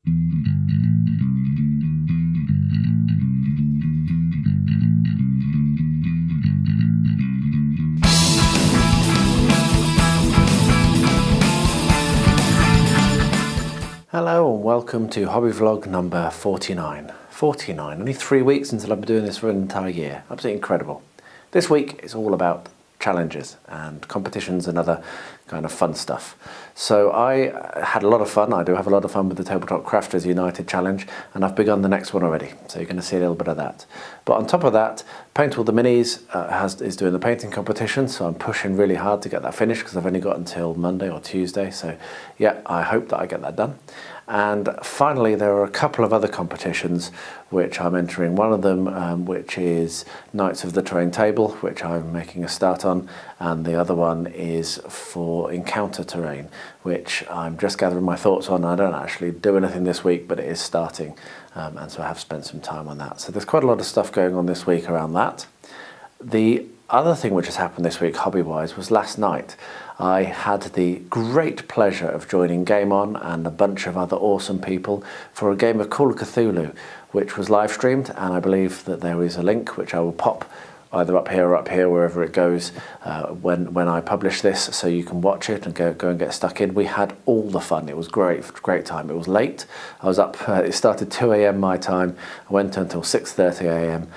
Hello and welcome to hobby vlog number 49. 49, only 3 weeks until I've been doing this for an entire year. Absolutely incredible. This week is all about challenges and competitions and other kind of fun stuff. So I had a lot of fun. I do have a lot of fun with the Tabletop Crafters United Challenge, and I've begun the next one already. So you're going to see a little bit of that. But on top of that, Paint All the Minis is doing the painting competition, so I'm pushing really hard to get that finished because I've only got until Monday or Tuesday. So yeah, I hope that I get that done. And finally, there are a couple of other competitions which I'm entering. One of them, which is Knights of the Terrain Table, which I'm making a start on, and the other one is for Encounter Terrain, which I'm just gathering my thoughts on. I don't actually do anything this week, but it is starting, and so I have spent some time on that. So there's quite a lot of stuff going on this week around that. The other thing which has happened this week, hobby-wise, was last night. I had the great pleasure of joining Game On and a bunch of other awesome people for a game of Call of Cthulhu, which was live streamed, and I believe that there is a link which I will pop either up here or up here, wherever it goes, when I publish this, so you can watch it and go and get stuck in. We had all the fun. It was great time. It was late. I was up, it started 2 a.m. my time. I went until 6:30 a.m.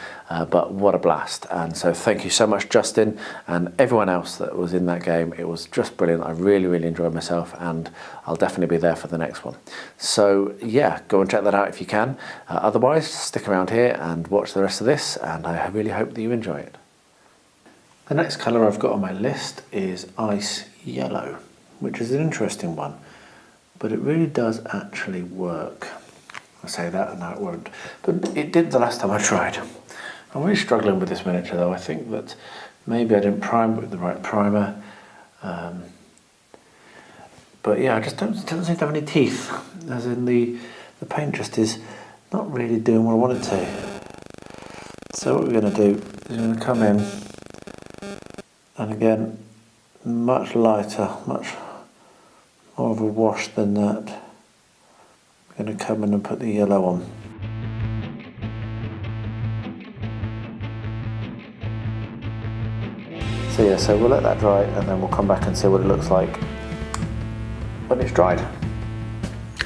But what a blast. And so thank you so much, Justin, and everyone else that was in that game. It was just brilliant. I really enjoyed myself, and I'll definitely be there for the next one. So yeah, go and check that out if you can. Otherwise, stick around here and watch the rest of this, and I really hope that you enjoy it. The next colour I've got on my list is Ice Yellow, which is an interesting one, but it really does actually work. I say that and now it won't, but it did the last time I tried. I'm really struggling with this miniature though. I think that maybe I didn't prime with the right primer, but yeah, I just doesn't seem to have any teeth, as in the paint just is not really doing what I want it to. So what we're going to do is we're going to come in, and again, much lighter, much more of a wash than that. I'm going to come in and put the yellow on. So yeah, so we'll let that dry, and then we'll come back and see what it looks like when it's dried.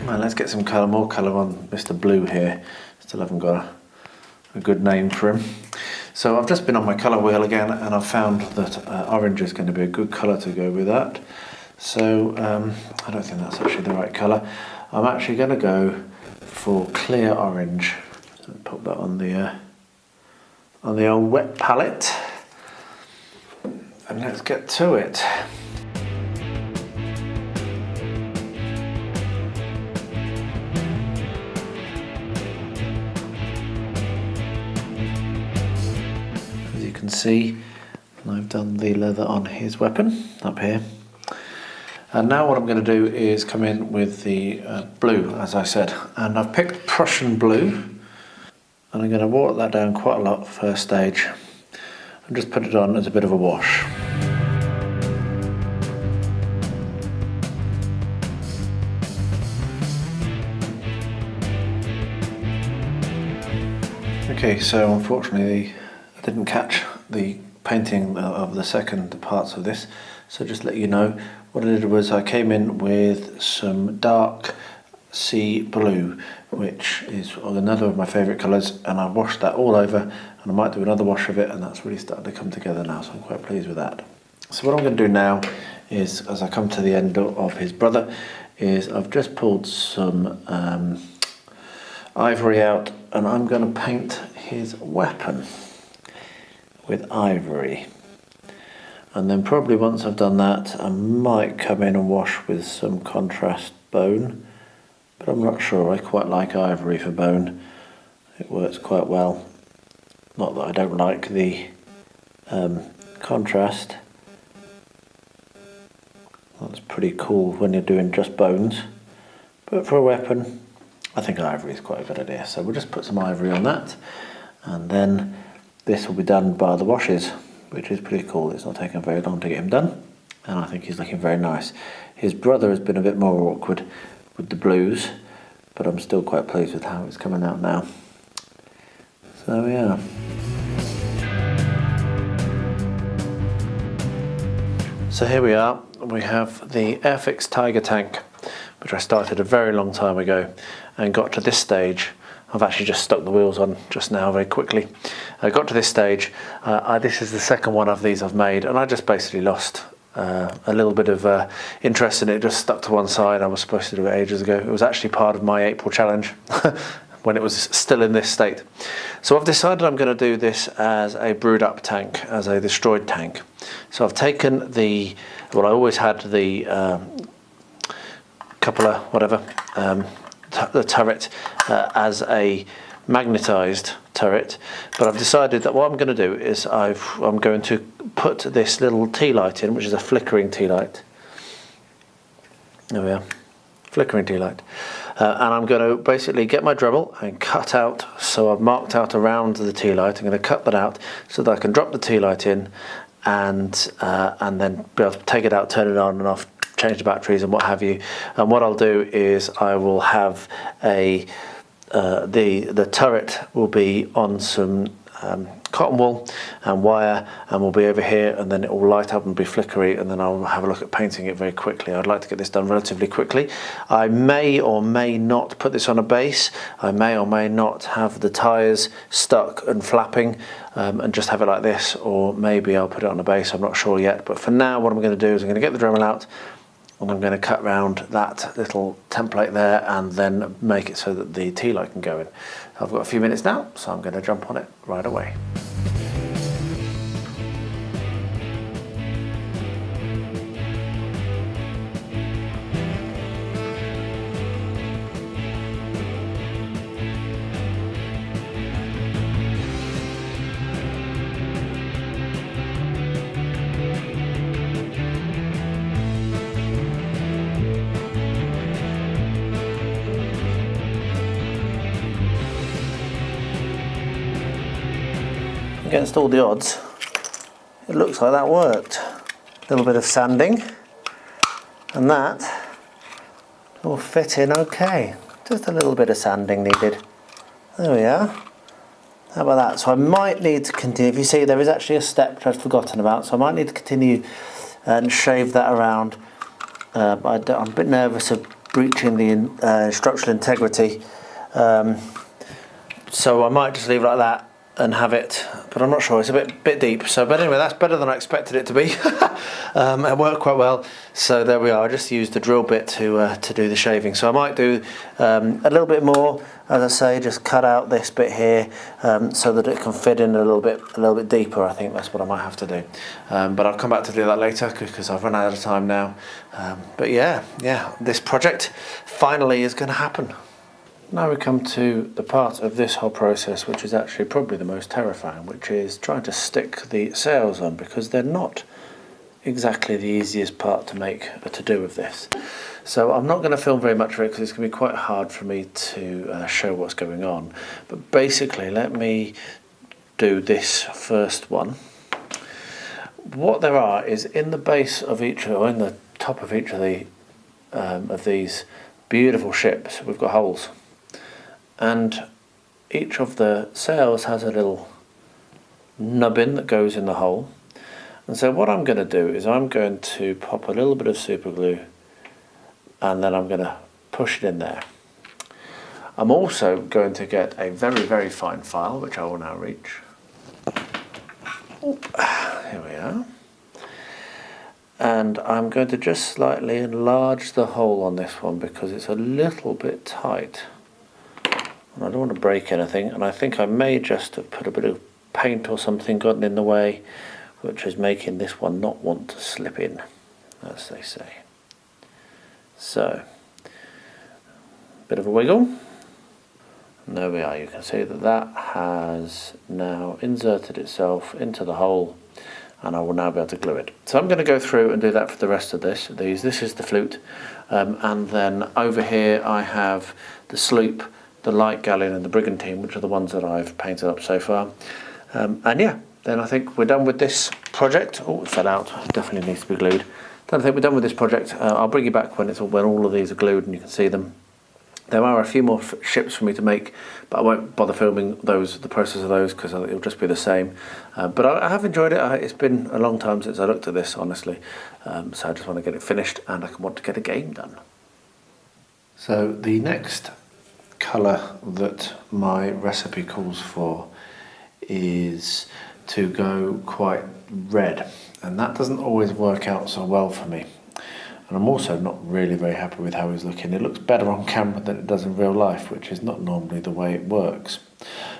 Well, let's get some colour, more colour on Mr. Blue here. Still haven't got a good name for him. So I've just been on my colour wheel again, and I've found that orange is going to be a good colour to go with that. So I don't think that's actually the right colour. I'm actually going to go for clear orange. So put that on the old wet palette, and let's get to it. Can see I've done the leather on his weapon up here, and now what I'm going to do is come in with the blue, as I said, and I've picked Prussian blue, and I'm going to water that down quite a lot first stage and just put it on as a bit of a wash. Okay, so unfortunately I didn't catch the painting of the second parts of this, so just to let you know, what I did was I came in with some dark sea blue, which is another of my favourite colours, and I washed that all over, and I might do another wash of it, and that's really starting to come together now, so I'm quite pleased with that. So what I'm going to do now is, as I come to the end of his brother, is I've just pulled some ivory out, and I'm going to paint his weapon with ivory, and then probably once I've done that I might come in and wash with some contrast bone, but I'm not sure. I quite like ivory for bone. It works quite well. Not that I don't like the contrast. That's pretty cool when you're doing just bones, but for a weapon I think ivory is quite a good idea. So we'll just put some ivory on that, and then this will be done by the washes, which is pretty cool. It's not taken very long to get him done, and I think he's looking very nice. His brother has been a bit more awkward with the blues, but I'm still quite pleased with how it's coming out now. So yeah. So here we are, we have the Airfix Tiger tank, which I started a very long time ago and got to this stage. I've actually just stuck the wheels on just now very quickly. I got to this stage, this is the second one of these I've made, and I just basically lost a little bit of interest in it, just stuck to one side. I was supposed to do it ages ago. It was actually part of my April challenge when it was still in this state. So I've decided I'm going to do this as a brewed up tank, as a destroyed tank. So I've taken the, well, I always had the cupola, whatever, the turret as a magnetised turret, but I've decided that what I'm going to do is I'm going to put this little tea light in, which is a flickering tea light. There we are, flickering tea light. And I'm going to basically get my Dremel and cut out, so I've marked out around the tea light. I'm going to cut that out so that I can drop the tea light in and then be able to take it out, turn it on and off, change the batteries and what have you. And what I'll do is I will have a the turret will be on some cotton wool and wire, and will be over here, and then it will light up and be flickery, and then I'll have a look at painting it very quickly. I'd like to get this done relatively quickly. I may or may not put this on a base. I may or may not have the tyres stuck and flapping and just have it like this, or maybe I'll put it on a base. I'm not sure yet, but for now what I'm going to do is I'm going to get the Dremel out and I'm going to cut round that little template there and then make it so that the tea light can go in. I've got a few minutes now, so I'm going to jump on it right away. Against all the odds, it looks like that worked. A little bit of sanding and that will fit in okay. Just a little bit of sanding needed. There we are. How about that? So I might need to continue. If you see, there is actually a step which I'd forgotten about, so I might need to continue and shave that around. I'm a bit nervous of breaching the structural integrity, so I might just leave it like that and have it, but I'm not sure, it's a bit deep. So, but anyway, that's better than I expected it to be. It worked quite well. So there we are. I just used the drill bit to do the shaving. So I might do a little bit more, as I say, just cut out this bit here so that it can fit in a little bit deeper. I think that's what I might have to do. But I'll come back to do that later because I've run out of time now. But yeah, this project finally is going to happen. Now we come to the part of this whole process which is actually probably the most terrifying, which is trying to stick the sails on, because they're not exactly the easiest part to do with this. So I'm not going to film very much of it because it's going to be quite hard for me to show what's going on. But basically, let me do this first one. What there are is in the base of each, or in the top of each of these beautiful ships, we've got holes. And each of the sails has a little nubbin that goes in the hole. And so what I'm going to do is I'm going to pop a little bit of super glue and then I'm going to push it in there. I'm also going to get a very, very fine file, which I will now reach. Here we are. And I'm going to just slightly enlarge the hole on this one because it's a little bit tight. And I don't want to break anything, and I think I may just have put a bit of paint or something gotten in the way, which is making this one not want to slip in, as they say. So, bit of a wiggle, and there we are. You can see that that has now inserted itself into the hole, and I will now be able to glue it. So I'm going to go through and do that for the rest of this. This is the flute, and then over here I have the sloop, the light galleon and the brigantine, which are the ones that I've painted up so far. And yeah, then I think we're done with this project. Oh, it fell out, it definitely needs to be glued. Then I think we're done with this project. I'll bring you back when all of these are glued and you can see them. There are a few more ships for me to make, but I won't bother filming the process of those, because it'll just be the same. But I have enjoyed it. It's been a long time since I looked at this, honestly. So I just want to get it finished, and I want to get a game done. So the next colour that my recipe calls for is to go quite red, and that doesn't always work out so well for me. And I'm also not really very happy with how he's looking. It looks better on camera than it does in real life, which is not normally the way it works.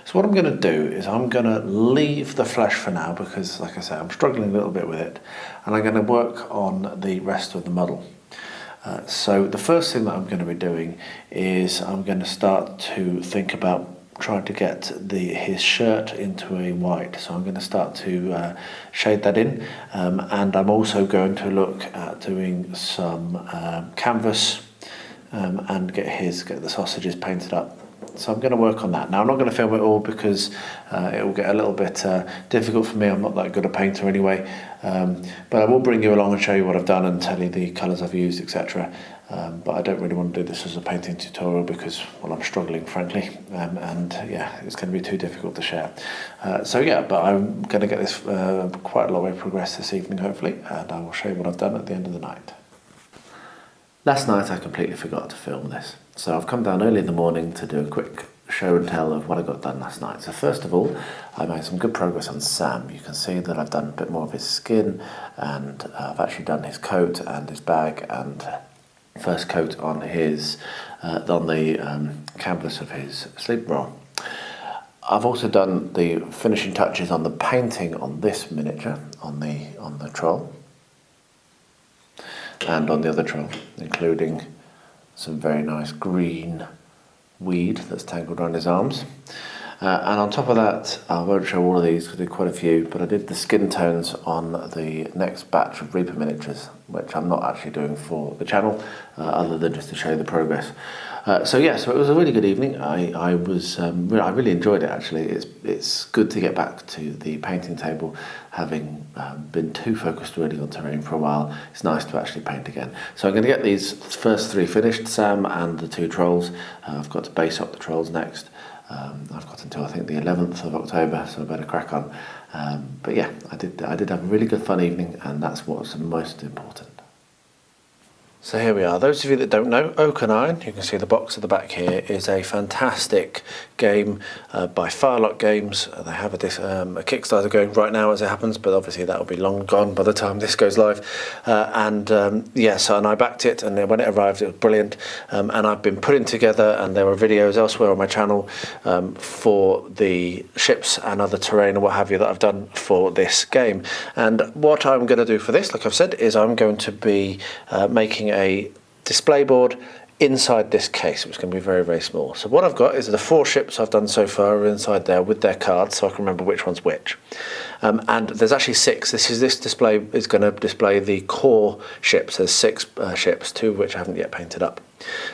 So what I'm going to do is I'm going to leave the flesh for now, because like I said, I'm struggling a little bit with it, and I'm going to work on the rest of the model. So the first thing that I'm going to be doing is I'm going to start to think about trying to get his shirt into a white. So I'm going to start to shade that in, and I'm also going to look at doing some canvas and get the sausages painted up. So I'm going to work on that. Now I'm not going to film it all, because it will get a little bit difficult for me. I'm not that good a painter anyway, but I will bring you along and show you what I've done and tell you the colours I've used, etc. But I don't really want to do this as a painting tutorial, because, well, I'm struggling, frankly, and yeah, it's going to be too difficult to share. So yeah, but I'm going to get this quite a long way progressed this evening, hopefully, and I will show you what I've done at the end of the night. Last night I completely forgot to film this, so I've come down early in the morning to do a quick show and tell of what I got done last night. So first of all, I made some good progress on Sam. You can see that I've done a bit more of his skin, and I've actually done his coat and his bag, and first coat on his on the canvas of his sleep roll. I've also done the finishing touches on the painting on this miniature, on the troll, and on the other troll, including some very nice green weed that's tangled around his arms. And on top of that, I won't show all of these because I did quite a few, but I did the skin tones on the next batch of Reaper miniatures, which I'm not actually doing for the channel, other than just to show you the progress. So yeah, so it was a really good evening. I really enjoyed it, actually. It's good to get back to the painting table, having been too focused really on terrain for a while. It's nice to actually paint again. So I'm going to get these first three finished, Sam and the two trolls. I've got to base up the trolls next. I've got until I think the 11th of October, so I better crack on. But yeah, I did have a really good fun evening, and that's what's most important. So here we are. Those of you that don't know, Okanine, you can see the box at the back here, is a fantastic game by Firelock Games. They have a Kickstarter going right now as it happens, but obviously that will be long gone by the time this goes live. And I backed it, and when it arrived it was brilliant. And I've been putting together, and there are videos elsewhere on my channel for the ships and other terrain and what have you that I've done for this game. And what I'm going to do for this, like I've said, is I'm going to be making a display board inside this case, which is going to be very, very small. So what I've got is the 4 ships I've done so far are inside there with their cards, so I can remember which one's which. And there's actually 6. This display is going to display the core ships. There's 6 ships, 2 of which I haven't yet painted up.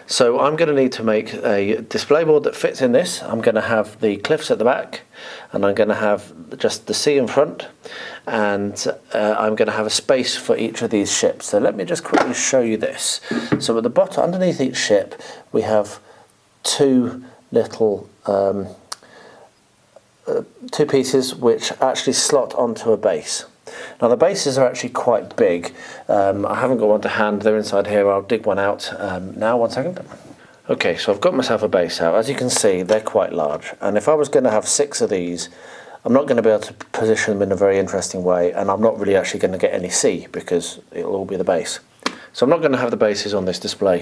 So I'm going to need to make a display board that fits in this. I'm going to have the cliffs at the back, and I'm going to have just the sea in front, and I'm going to have a space for each of these ships. So let me just quickly show you this. So at the bottom, underneath each ship, we have 2 little 2 pieces which actually slot onto a base. Now the bases are actually quite big. I haven't got one to hand, they're inside here. I'll dig one out now, 1 second. Okay, so I've got myself a base out. As you can see, they're quite large, and if I was going to have 6 of these, I'm not going to be able to position them in a very interesting way, and I'm not really actually going to get any sea because it'll all be the base. So I'm not going to have the bases on this display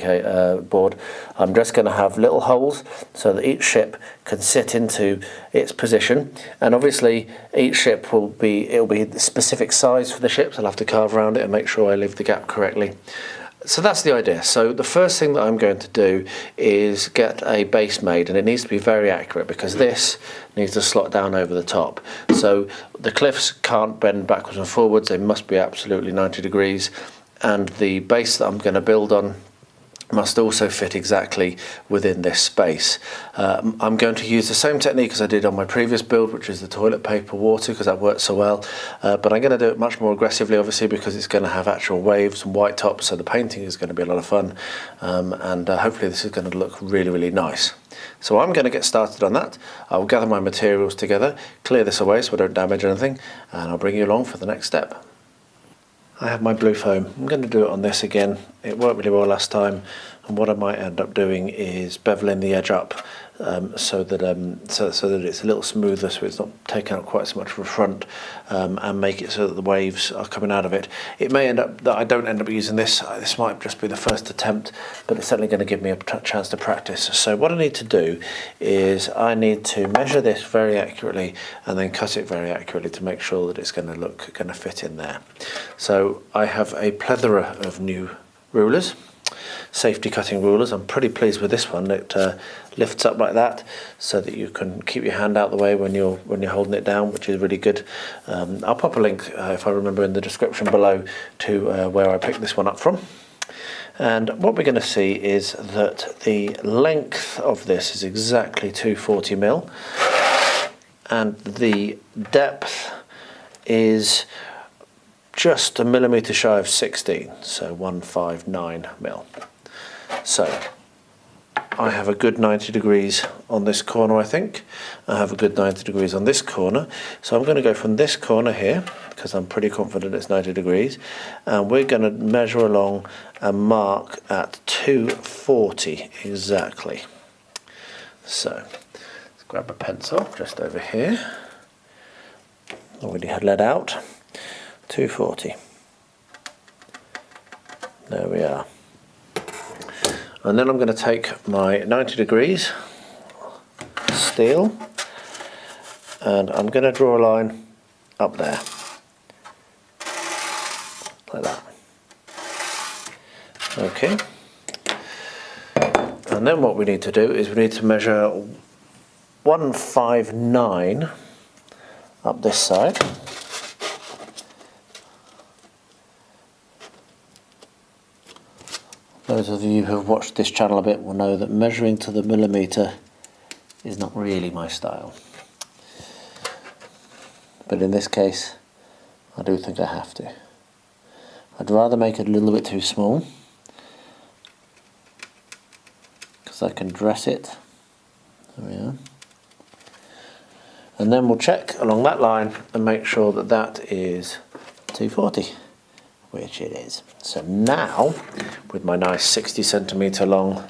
board. I'm just going to have little holes so that each ship can sit into its position, and obviously each ship will be the specific size for the ships. I'll have to carve around it and make sure I leave the gap correctly. So that's the idea. So the first thing that I'm going to do is get a base made, and it needs to be very accurate because this needs to slot down over the top. So the cliffs can't bend backwards and forwards, they must be absolutely 90 degrees, and the base that I'm going to build on must also fit exactly within this space. I'm going to use the same technique as I did on my previous build, which is the toilet paper water, because that worked so well, but I'm going to do it much more aggressively, obviously, because it's going to have actual waves and white tops, so the painting is going to be a lot of fun, and hopefully this is going to look really, really nice. So I'm going to get started on that. I'll gather my materials together, clear this away so I don't damage anything, and I'll bring you along for the next step. I have my blue foam. I'm going to do it on this again. It worked really well last time, and what I might end up doing is beveling the edge up so that it's a little smoother, so it's not taking out quite so much of a front, and make it so that the waves are coming out of it. It may end up that I don't end up using this. This might just be the first attempt, but it's certainly going to give me a chance to practice. So what I need to do is I need to measure this very accurately and then cut it very accurately to make sure that it's going to fit in there. So I have a plethora of new rulers, safety cutting rulers. I'm pretty pleased with this one. It lifts up like that so that you can keep your hand out the way when you're holding it down, which is really good. I'll pop a link if I remember in the description below to where I picked this one up from. And what we're going to see is that the length of this is exactly 240mm, and the depth is just a millimetre shy of 16, so 159mm. So I have a good 90 degrees on this corner, I think. I have a good 90 degrees on this corner. So I'm going to go from this corner here, because I'm pretty confident it's 90 degrees, and we're going to measure along and mark at 240 exactly. So let's grab a pencil just over here. Already had lead out. 240. There we are. And then I'm going to take my 90 degrees steel and I'm going to draw a line up there, like that. Okay. And then what we need to do is we need to measure 159 up this side. Those of you who have watched this channel a bit will know that measuring to the millimetre is not really my style. But in this case, I do think I have to. I'd rather make it a little bit too small, because I can dress it. There we are. And then we'll check along that line and make sure that that is 240. Which it is. So now, with my nice 60cm long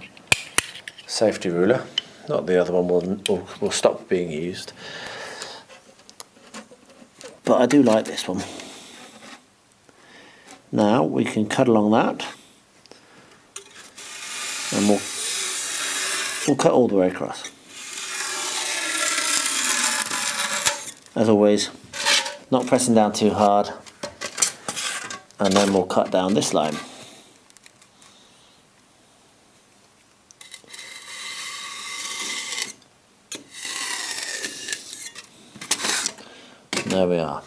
safety ruler, not the other one will stop being used, but I do like this one. Now we can cut along that, and we'll cut all the way across. As always, not pressing down too hard. And then we'll cut down this line. There we are.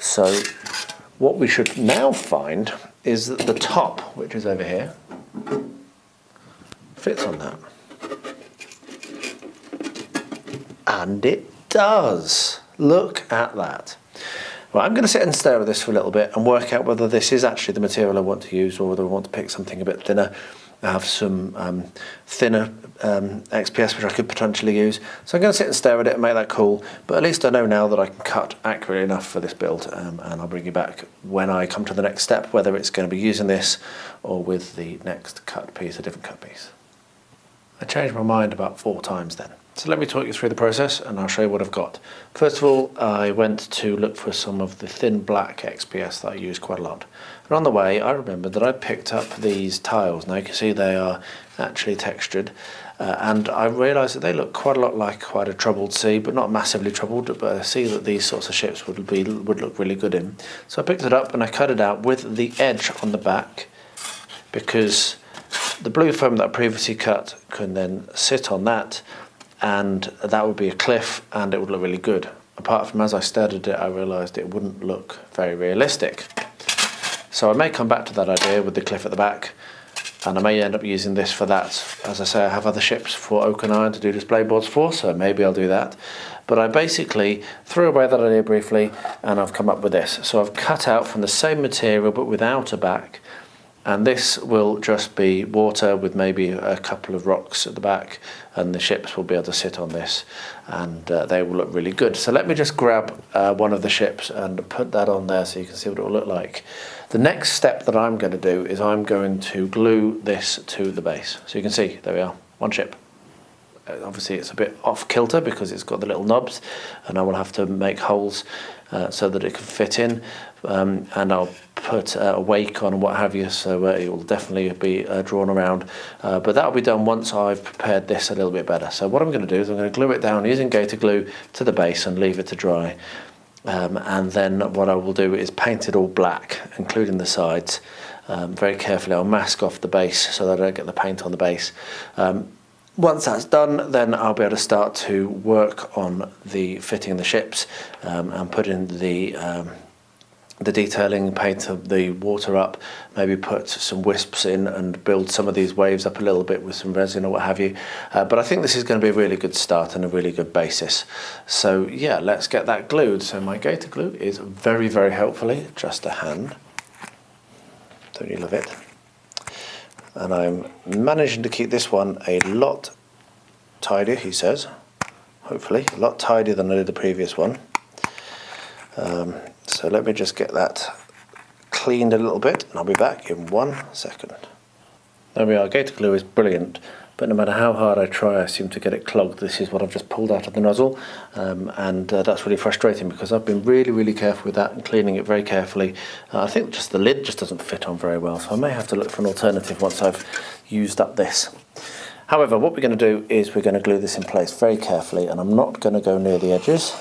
So what we should now find is that the top, which is over here, fits on that. And it does. Look at that. Well, I'm going to sit and stare at this for a little bit and work out whether this is actually the material I want to use, or whether I want to pick something a bit thinner. I have some thinner XPS which I could potentially use. So I'm going to sit and stare at it and make that cool, but at least I know now that I can cut accurately enough for this build, and I'll bring you back when I come to the next step, whether it's going to be using this or with the next cut piece, a different cut piece. I changed my mind about 4 times then. So let me talk you through the process and I'll show you what I've got. First of all, I went to look for some of the thin black XPS that I use quite a lot. And on the way, I remembered that I picked up these tiles. Now you can see they are actually textured, and I realised that they look quite a lot like quite a troubled sea, but not massively troubled, but a sea that these sorts of ships would look really good in. So I picked it up and I cut it out with the edge on the back, because the blue foam that I previously cut can then sit on that, and that would be a cliff and it would look really good. Apart from, as I stared at it, I realised it wouldn't look very realistic. So I may come back to that idea with the cliff at the back, and I may end up using this for that. As I say, I have other ships for Okanine to do display boards for, so maybe I'll do that. But I basically threw away that idea briefly, and I've come up with this. So I've cut out from the same material but without a back, and this will just be water with maybe a couple of rocks at the back, and the ships will be able to sit on this, and they will look really good. So let me just grab one of the ships and put that on there so you can see what it will look like. The next step that I'm going to do is I'm going to glue this to the base. So you can see, there we are, one ship. Obviously it's a bit off kilter because it's got the little knobs, and I will have to make holes so that it can fit in, and I'll put a wake on and what have you, so it will definitely be drawn around, but that will be done once I've prepared this a little bit better. So what I'm going to do is I'm going to glue it down using gator glue to the base and leave it to dry, and then what I will do is paint it all black, including the sides. Very carefully I'll mask off the base so that I don't get the paint on the base. Once that's done, then I'll be able to start to work on the fitting the ships, and put in the detailing, paint the water up, maybe put some wisps in and build some of these waves up a little bit with some resin or what have you. But I think this is going to be a really good start and a really good basis. So yeah, let's get that glued. So my gator glue is very, very helpfully just a hand. Don't you love it? And I'm managing to keep this one a lot tidier, he says, hopefully, a lot tidier than I did the previous one. So let me just get that cleaned a little bit, and I'll be back in 1 second. There we are, gator glue is brilliant, but no matter how hard I try, I seem to get it clogged. This is what I've just pulled out of the nozzle, and that's really frustrating because I've been really, really careful with that and cleaning it very carefully. I think just the lid just doesn't fit on very well, so I may have to look for an alternative once I've used up this. However, what we're going to do is we're going to glue this in place very carefully, and I'm not going to go near the edges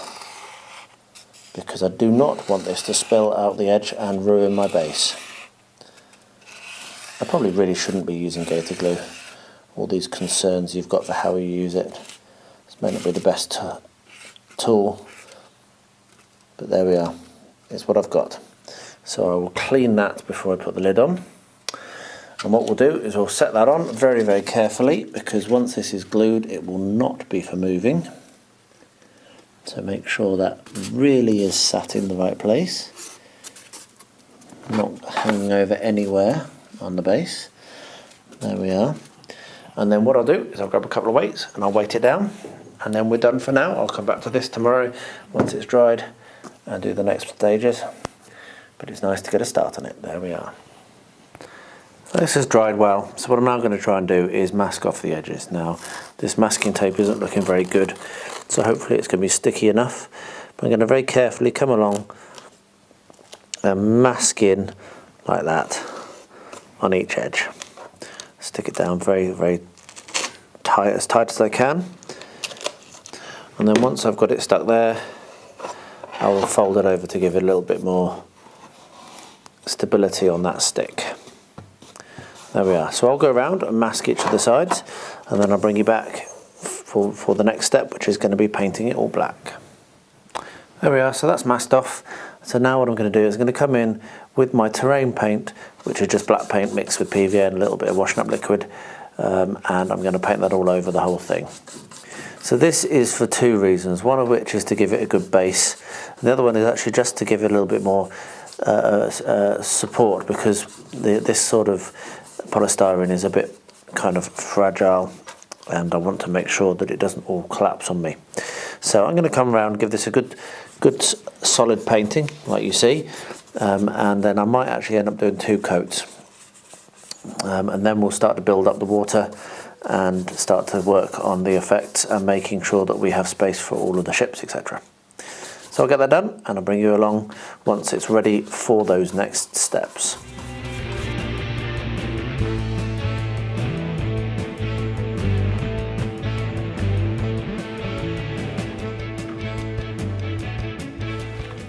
because I do not want this to spill out the edge and ruin my base. I probably really shouldn't be using gator glue. All these concerns you've got for how you use it. This may not be the best tool, but there we are. It's what I've got. So I will clean that before I put the lid on. And what we'll do is we'll set that on very, very carefully, because once this is glued, it will not be for moving. So make sure that really is sat in the right place, not hanging over anywhere on the base. There we are. And then what I'll do is I'll grab a couple of weights and I'll weight it down, and then we're done for now. I'll come back to this tomorrow once it's dried and do the next stages, but it's nice to get a start on it. There we are. This has dried well, so what I'm now going to try and do is mask off the edges. Now, this masking tape isn't looking very good, so hopefully it's going to be sticky enough. But I'm going to very carefully come along and mask in like that on each edge. Stick it down very, very tight as I can. And then once I've got it stuck there, I will fold it over to give it a little bit more stability on that stick. There we are. So I'll go around and mask each of the sides, and then I'll bring you back for the next step, which is going to be painting it all black. There we are. So that's masked off. So now what I'm going to do is I'm going to come in with my terrain paint, which is just black paint mixed with PVA and a little bit of washing up liquid, and I'm going to paint that all over the whole thing. So this is for two reasons, one of which is to give it a good base, and the other one is actually just to give it a little bit more support, because this sort of polystyrene is a bit kind of fragile, and I want to make sure that it doesn't all collapse on me. So I'm going to come around, give this a good solid painting like you see, and then I might actually end up doing 2 coats, and then we'll start to build up the water and start to work on the effects and making sure that we have space for all of the ships, etc. So I'll get that done and I'll bring you along once it's ready for those next steps.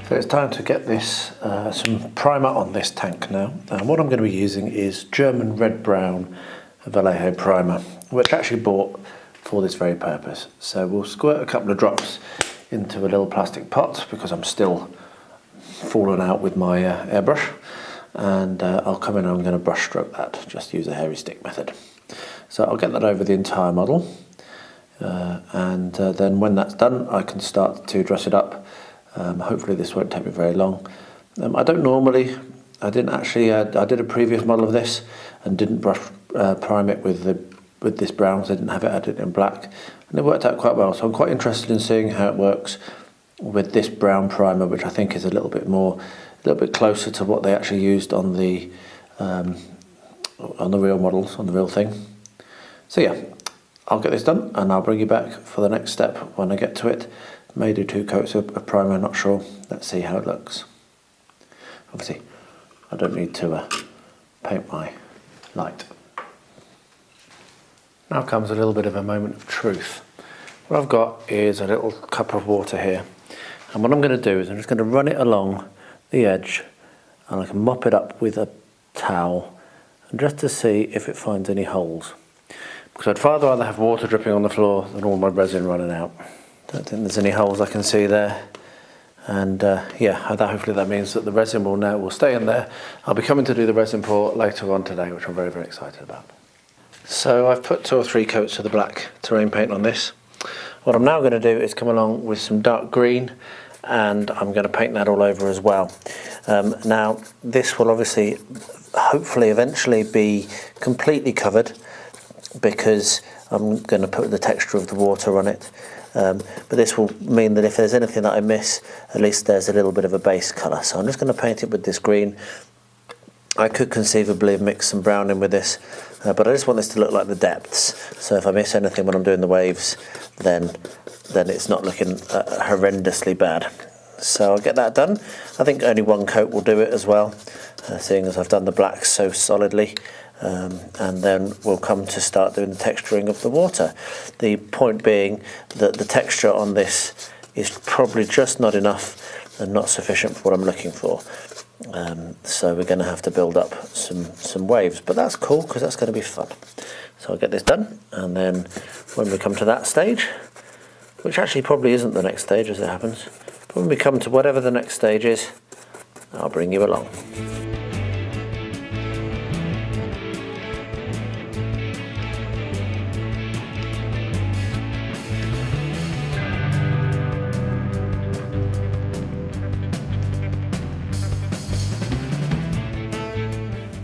So it's time to get this some primer on this tank now. And what I'm going to be using is German red brown Vallejo primer, which I actually bought for this very purpose. So we'll squirt a couple of drops into a little plastic pot, because I'm still falling out with my airbrush, and I'll come in and I'm going to brush stroke that, just use a hairy stick method. So I'll get that over the entire model, and then when that's done I can start to dress it up. Hopefully this won't take me very long. I don't normally, I did a previous model of this and didn't prime it with this brown, because I didn't have it, I did it in black, and it worked out quite well. So I'm quite interested in seeing how it works with this brown primer, which I think is a little bit closer to what they actually used on the real models, on the real thing. So yeah, I'll get this done and I'll bring you back for the next step when I get to it. May do 2 coats of primer, not sure. Let's see how it looks. Obviously, I don't need to paint my light. Now comes a little bit of a moment of truth. What I've got is a little cup of water here, and what I'm going to do is I'm just going to run it along the edge, and I can mop it up with a towel, and just to see if it finds any holes. Because I'd far rather have water dripping on the floor than all my resin running out. Don't think there's any holes I can see there. And yeah, hopefully that means that the resin will stay in there. I'll be coming to do the resin pour later on today, which I'm very, very excited about. So I've put 2 or 3 coats of the black terrain paint on this. What I'm now going to do is come along with some dark green, and I'm going to paint that all over as well. Now this will obviously, hopefully eventually be completely covered, because I'm going to put the texture of the water on it. But this will mean that if there's anything that I miss, at least there's a little bit of a base colour. So I'm just going to paint it with this green. I could conceivably mix some brown in with this, but I just want this to look like the depths. So if I miss anything when I'm doing the waves, then it's not looking horrendously bad. So I'll get that done. I think only 1 coat will do it as well, seeing as I've done the black so solidly. And then we'll come to start doing the texturing of the water. The point being that the texture on this is probably just not enough and not sufficient for what I'm looking for. So we're going to have to build up some waves, but that's cool because that's going to be fun. So I'll get this done, and then when we come to that stage, which actually probably isn't the next stage as it happens, but when we come to whatever the next stage is, I'll bring you along.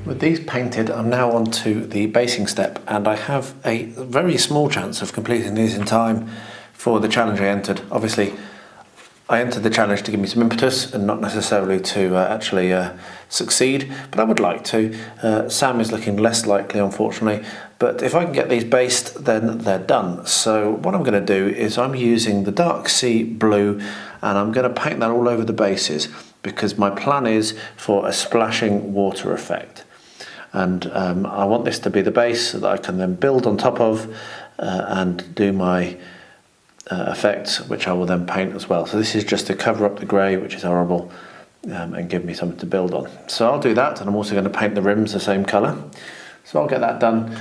With these painted, I'm now on to the basing step, and I have a very small chance of completing these in time for the challenge I entered. Obviously, I entered the challenge to give me some impetus and not necessarily to actually succeed, but I would like to. Sam is looking less likely, unfortunately, but if I can get these based, then they're done. So what I'm going to do is I'm using the dark sea blue, and I'm going to paint that all over the bases, because my plan is for a splashing water effect. And I want this to be the base so that I can then build on top of and do my effects, which I will then paint as well. So this is just to cover up the grey, which is horrible, and give me something to build on. So I'll do that, and I'm also going to paint the rims the same colour. So I'll get that done,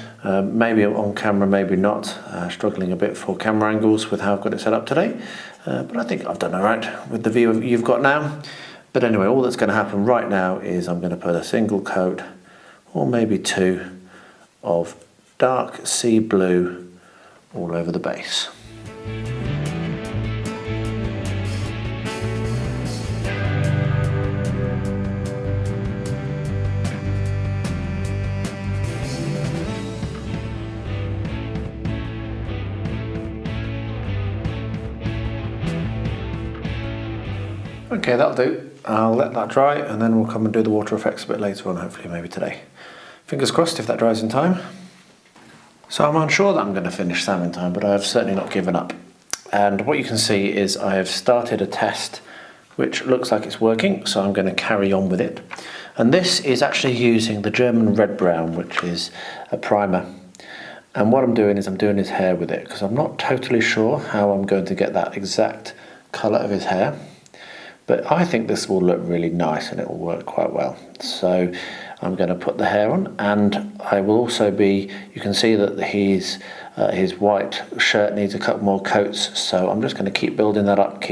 maybe on camera, maybe not. Struggling a bit for camera angles with how I've got it set up today, but I think I've done all right with the view you've got now. But anyway, all that's going to happen right now is I'm going to put a single coat, or maybe 2, of dark sea blue all over the base. Okay, that'll do. I'll let that dry, and then we'll come and do the water effects a bit later on, hopefully maybe today. Fingers crossed if that dries in time. So I'm unsure that I'm going to finish Sam in time, but I have certainly not given up. And what you can see is I have started a test which looks like it's working, so I'm going to carry on with it. And this is actually using the German red brown, which is a primer. And what I'm doing is I'm doing his hair with it, because I'm not totally sure how I'm going to get that exact colour of his hair. But I think this will look really nice and it will work quite well. So I'm going to put the hair on, and I will also be, you can see that his white shirt needs a couple more coats, so I'm just going to keep building that up,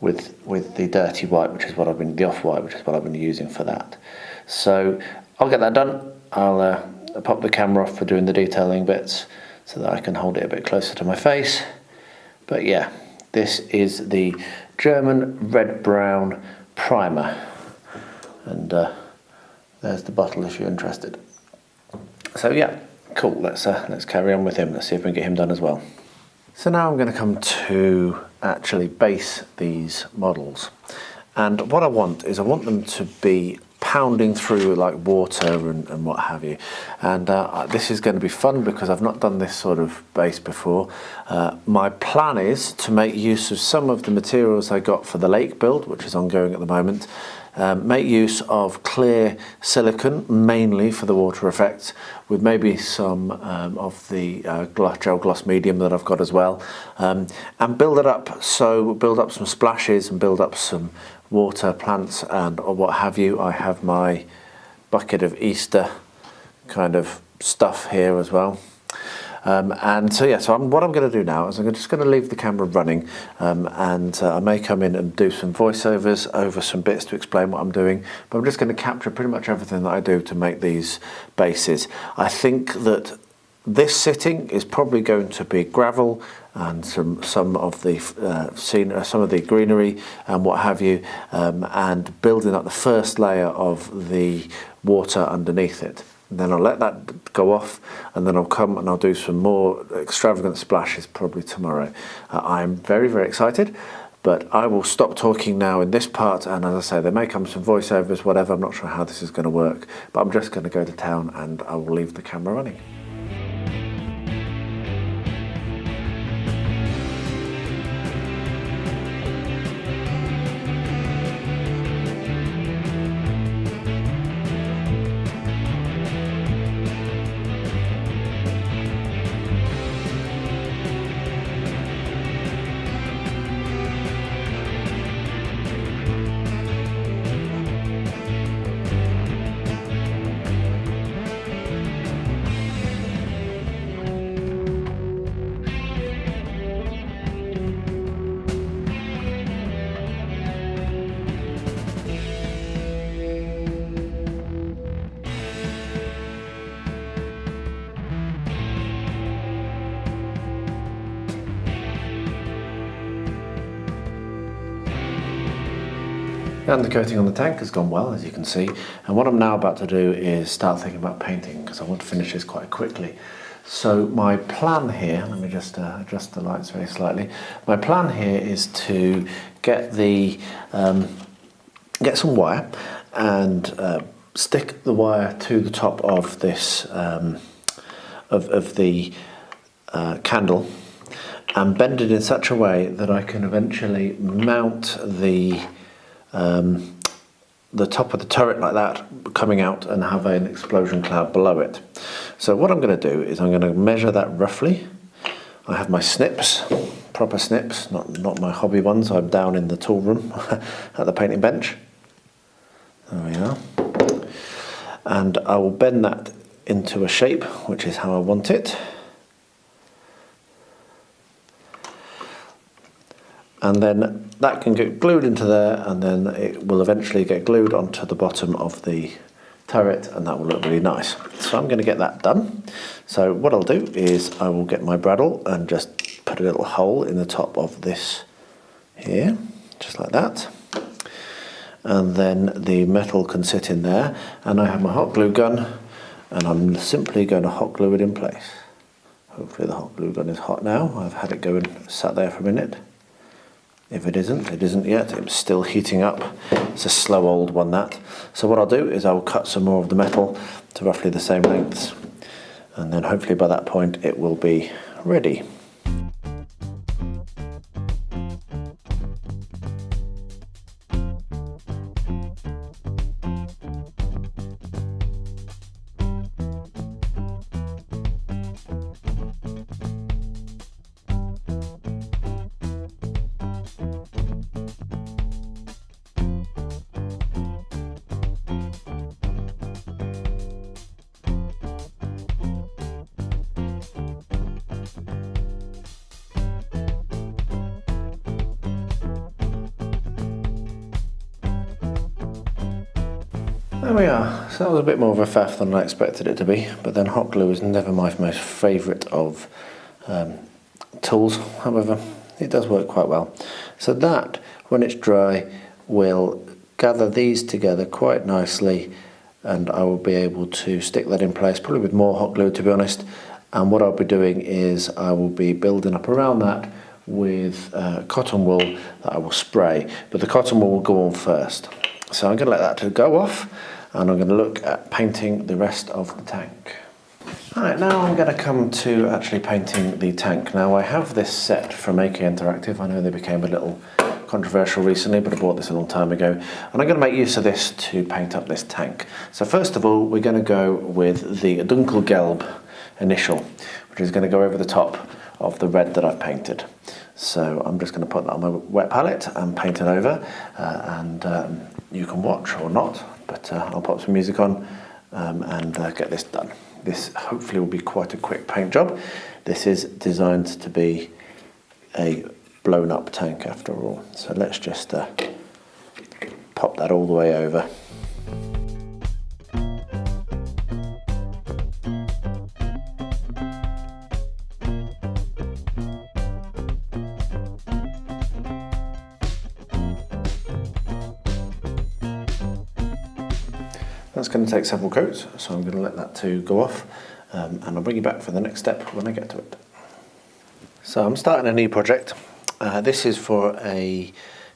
with the dirty white, which is what I've been, the off-white, which is what I've been using for that. So I'll get that done. I'll pop the camera off for doing the detailing bits so that I can hold it a bit closer to my face. But yeah, this is the German red-brown primer, and there's the bottle if you're interested. So yeah, cool. Let's carry on with him. Let's see if we can get him done as well. So now I'm going to come to actually base these models, and what I want them to be pounding through like water and what have you, and this is going to be fun because I've not done this sort of base before. My plan is to make use of some of the materials I got for the lake build, which is ongoing at the moment. Make use of clear silicone, mainly for the water effects, with maybe some of the gel gloss medium that I've got as well, and build it up. So build up some splashes and build up some water, plants and or what have you. I have my bucket of Easter kind of stuff here as well. And so yeah, so what I'm going to do now is I'm just going to leave the camera running, and I may come in and do some voiceovers over some bits to explain what I'm doing, but I'm just going to capture pretty much everything that I do to make these bases. I think that this sitting is probably going to be gravel and some of the greenery and what have you, and building up the first layer of the water underneath it. And then I'll let that go off, and then I'll come and I'll do some more extravagant splashes probably tomorrow. I'm very, very excited, but I will stop talking now in this part, and as I say, there may come some voiceovers, whatever. I'm not sure how this is going to work, but I'm just going to go to town and I will leave the camera running. The undercoating on the tank has gone well, as you can see, and what I'm now about to do is start thinking about painting, because I want to finish this quite quickly. So my plan here, let me just adjust the lights very slightly. My plan here is to get get some wire and stick the wire to the top of this of the candle, and bend it in such a way that I can eventually mount the top of the turret like that, coming out, and have an explosion cloud below it. So what I'm going to do is I'm going to measure that roughly. I have my snips, proper snips, not my hobby ones. I'm down in the tool room at the painting bench. There we are. And I will bend that into a shape, which is how I want it. And then that can get glued into there, and then it will eventually get glued onto the bottom of the turret, and that will look really nice. So I'm going to get that done. So what I'll do is I will get my bradawl and just put a little hole in the top of this here, just like that. And then the metal can sit in there, and I have my hot glue gun, and I'm simply going to hot glue it in place. Hopefully the hot glue gun is hot now. I've had it going, sat there for a minute. If it isn't yet. It's still heating up. It's a slow old one, that. So what I'll do is I'll cut some more of the metal to roughly the same lengths, and then hopefully by that point it will be ready. There we are. So that was a bit more of a faff than I expected it to be, but then hot glue is never my most favourite of tools. However, it does work quite well. So that, when it's dry, will gather these together quite nicely, and I will be able to stick that in place, probably with more hot glue to be honest. And what I'll be doing is I will be building up around that with cotton wool that I will spray, but the cotton wool will go on first. So I'm going to let that go off, and I'm going to look at painting the rest of the tank. Alright, now I'm going to come to actually painting the tank. Now I have this set from AK Interactive. I know they became a little controversial recently, but I bought this a long time ago, and I'm going to make use of this to paint up this tank. So first of all, we're going to go with the Dunkelgelb initial, which is going to go over the top of the red that I've painted. So I'm just going to put that on my wet palette and paint it over, and you can watch or not, but I'll pop some music on and get this done. This hopefully will be quite a quick paint job. This is designed to be a blown up tank after all. So let's just pop that all the way over. That's going to take several coats, so I'm going to let that two go off, and I'll bring you back for the next step when I get to it. So I'm starting a new project. This is for a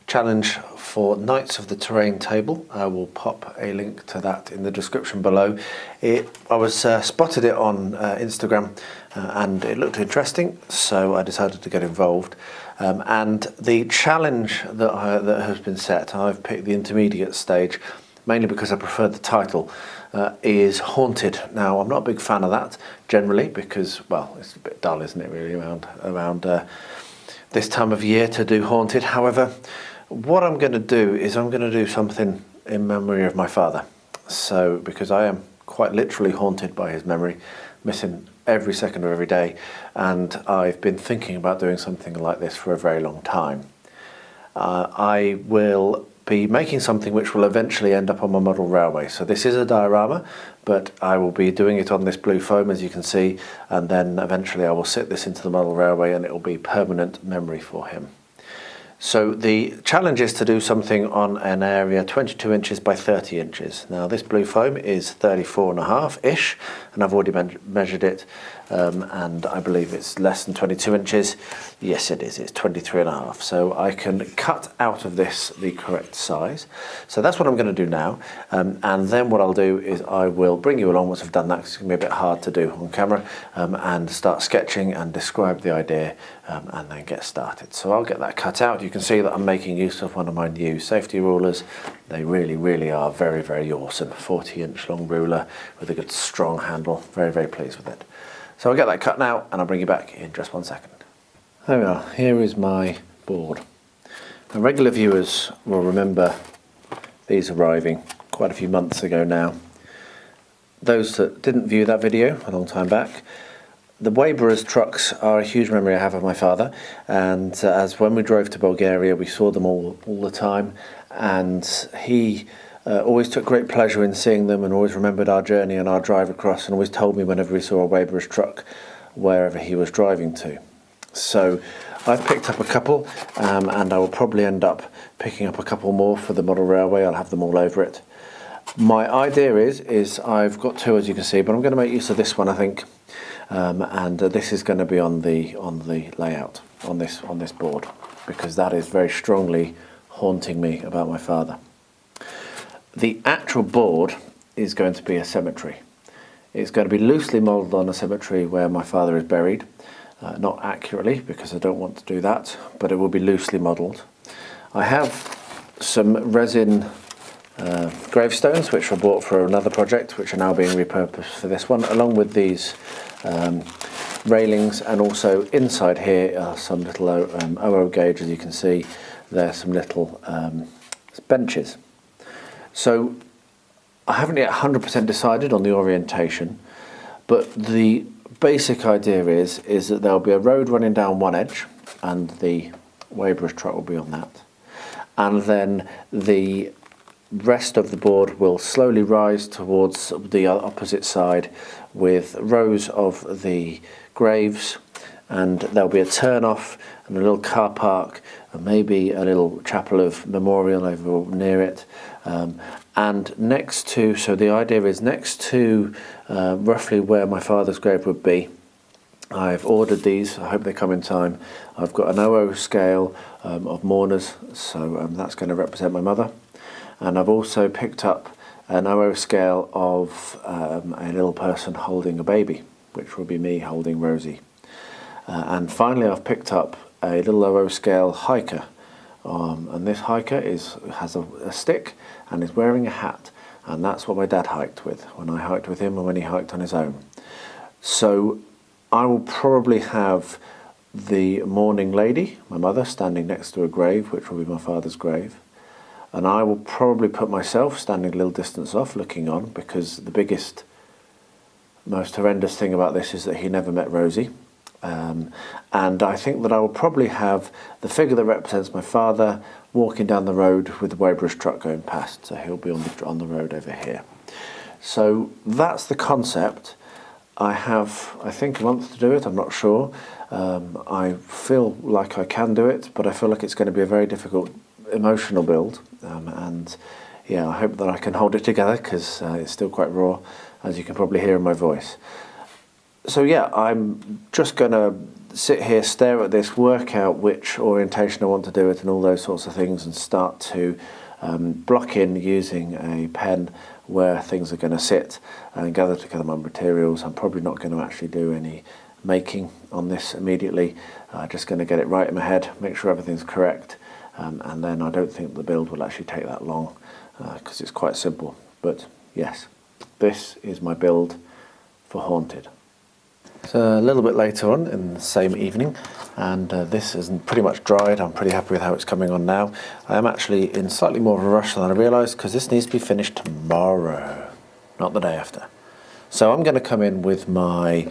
challenge for Knights of the Terrain table. I will pop a link to that in the description below. I was spotted it on Instagram and it looked interesting, so I decided to get involved. And the challenge that has been set, I've picked the intermediate stage, mainly because I prefer the title, is Haunted. Now, I'm not a big fan of that, generally, because, well, it's a bit dull, isn't it, really, around this time of year to do Haunted. However, what I'm going to do is I'm going to do something in memory of my father. So, because I am quite literally haunted by his memory, missing every second of every day, and I've been thinking about doing something like this for a very long time. I will be making something which will eventually end up on my model railway. So this is a diorama, but I will be doing it on this blue foam, as you can see, and then eventually I will sit this into the model railway and it will be permanent memory for him. So the challenge is to do something on an area 22 inches by 30 inches. Now this blue foam is 34.5-ish, and I've already measured it, and I believe it's less than 22 inches. Yes, it is, it's 23.5. So I can cut out of this the correct size. So that's what I'm going to do now, and then what I'll do is I will bring you along once I've done that, because it's going to be a bit hard to do on camera, and start sketching and describe the idea, and then get started. So I'll get that cut out. You can see that I'm making use of one of my new safety rulers. They really are very, very awesome. 40-inch long ruler with a good strong handle. Very, very pleased with it. So I'll get that cut now and I'll bring you back in just 1 second. There we are. Here is my board. Now, regular viewers will remember these arriving quite a few months ago now. Those that didn't view that video a long time back, the Weber's trucks are a huge memory I have of my father, and as when we drove to Bulgaria we saw them all the time, and he always took great pleasure in seeing them and always remembered our journey and our drive across, and always told me whenever he saw a Weber's truck wherever he was driving to. So I've picked up a couple, and I will probably end up picking up a couple more for the model railway. I'll have them all over it. My idea is I've got two, as you can see, but I'm going to make use of this one, I think. And this is going to be on the layout on this board, because that is very strongly haunting me about my father. The actual board is going to be a cemetery. It's going to be loosely modelled on a cemetery where my father is buried, not accurately because I don't want to do that, but it will be loosely modelled. I have some resin gravestones which were bought for another project, which are now being repurposed for this one, along with these railings, and also inside here are some little OO gauge, as you can see. There's some little benches. So I haven't yet 100% decided on the orientation, but the basic idea is that there'll be a road running down one edge, and the Weber's truck will be on that, and then the rest of the board will slowly rise towards the opposite side with rows of the graves, and there'll be a turn off and a little car park and maybe a little chapel of memorial over near it. And next to, so the idea is next to roughly where my father's grave would be, I've ordered these, I hope they come in time. I've got an 00 scale of mourners, so that's going to represent my mother. And I've also picked up an 00 scale of a little person holding a baby, which will be me holding Rosie. And finally I've picked up a little 00 scale hiker. And this hiker has a stick and is wearing a hat. And that's what my dad hiked with, when I hiked with him and when he hiked on his own. So I will probably have the mourning lady, my mother, standing next to a grave, which will be my father's grave. And I will probably put myself standing a little distance off, looking on, because the biggest, most horrendous thing about this is that he never met Rosie. And I think that I will probably have the figure that represents my father walking down the road with the Weybrush truck going past. So he'll be on the road over here. So that's the concept. I have, I think, a month to do it, I'm not sure. I feel like I can do it, but I feel like it's going to be a very difficult emotional build. And yeah, I hope that I can hold it together, because it's still quite raw, as you can probably hear in my voice. So yeah, I'm just going to sit here, stare at this, work out which orientation I want to do it and all those sorts of things, and start to block in using a pen where things are going to sit and gather together my materials. I'm probably not going to actually do any making on this immediately. Just going to get it right in my head, make sure everything's correct, and then I don't think the build will actually take that long, because it's quite simple. But yes, this is my build for Haunted. So a little bit later on in the same evening, and this is pretty much dried. I'm pretty happy with how it's coming on now. I am actually in slightly more of a rush than I realised, because this needs to be finished tomorrow, not the day after. So I'm going to come in with my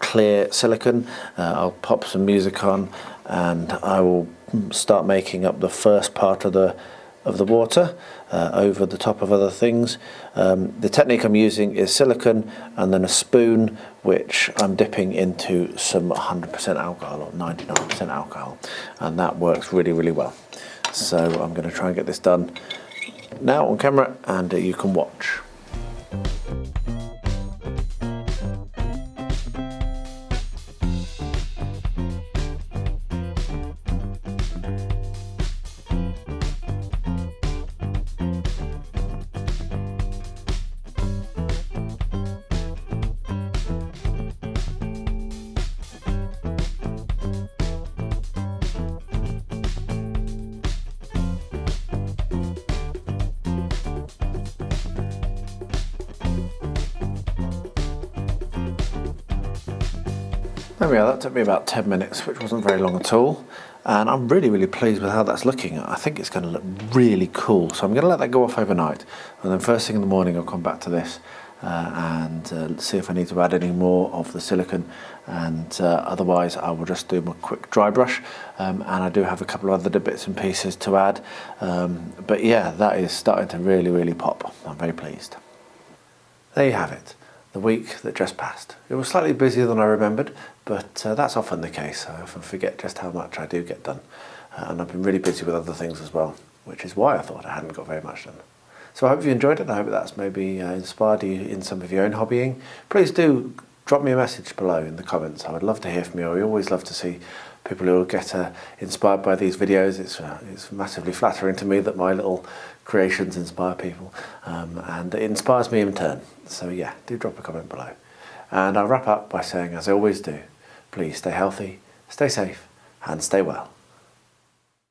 clear silicone. I'll pop some music on, and I will start making up the first part of the water over the top of other things. The technique I'm using is silicone and then a spoon, which I'm dipping into some 100% alcohol or 99% alcohol, and that works really, really well. So I'm going to try and get this done now on camera, and you can watch. There we are, that took me about 10 minutes, which wasn't very long at all. And I'm really, really pleased with how that's looking. I think it's going to look really cool. So I'm going to let that go off overnight. And then first thing in the morning, I'll come back to this and see if I need to add any more of the silicone. And otherwise, I will just do my quick dry brush. And I do have a couple of other bits and pieces to add. But yeah, that is starting to really, really pop. I'm very pleased. There you have it. The week that just passed. It was slightly busier than I remembered, but that's often the case. I often forget just how much I do get done. And I've been really busy with other things as well, which is why I thought I hadn't got very much done. So I hope you enjoyed it. I hope that's maybe inspired you in some of your own hobbying. Please do drop me a message below in the comments. I would love to hear from you. I always love to see people who get inspired by these videos. It's massively flattering to me that my little creations inspire people, and it inspires me in turn. So yeah, do drop a comment below. And I'll wrap up by saying, as I always do, please stay healthy, stay safe, and stay well.